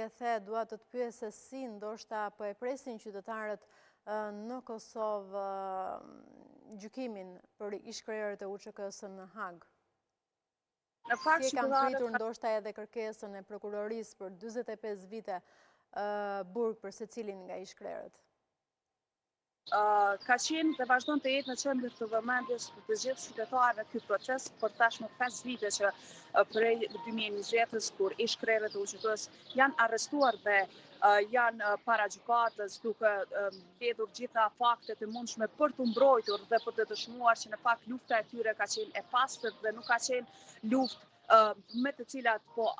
E the, dua të pyes se si ndoshta po e presin qytetarët në Kosovë gjykimin për ish-krerët e UÇK-së në Hag. Si e kanë pritur ndoshta edhe kërkesën e prokurorisë për 45 vite burg për secilin nga ish-krerët? Ka qenë dhe vazhdon të jetë në qendër të vëmendjes të gjithë qytetarëve ky proces për tashmë 5 vite që prej 2020-s kur ish-krerët e UÇK-s janë arrestuar dhe janë para gjykatës duke mbledhur gjitha faktet e mundshme për të mbrojtur dhe për të dëshmuar që në fakt lufta e tyre ka qenë e pastër dhe nuk ka qenë luftë me të cilat po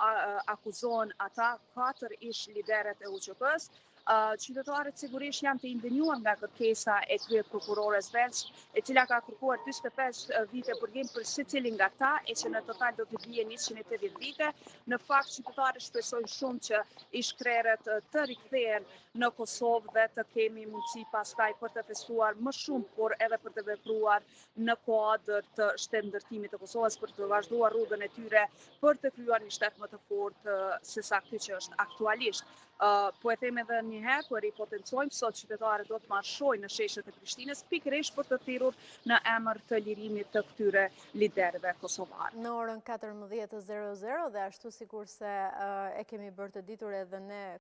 akuzohen ata 4 ish liderët e UÇK-s. Qytetarët sigurisht janë të indignuar nga kërkesa e kryet prokurores Veç, e cila ka kërkuar 45 vite burgim për secilin nga ta, e që në total do të vijë 180 vite. Në fakt, qytetarët shpresojnë shumë që ish-krerët të rikthehen në Kosovë dhe të kemi mundësi pastaj për të festuar më shumë, por edhe për të vepruar në kuadër të shtendërtimit të Kosovës, për të vazhduar rrugën e tyre për të krijuar një shtet më të fortë se sa ky që është aktualisht. Po e them edhe një herë, po e ripotencojmë, sot qytetarët do të marshojnë në sheshet e Prishtinës pikërisht për të thirrur në emër të lirimit të këtyre liderëve kosovarë. Në orën 14:00 dhe ashtu sikurse e kemi bërë të ditur edhe ne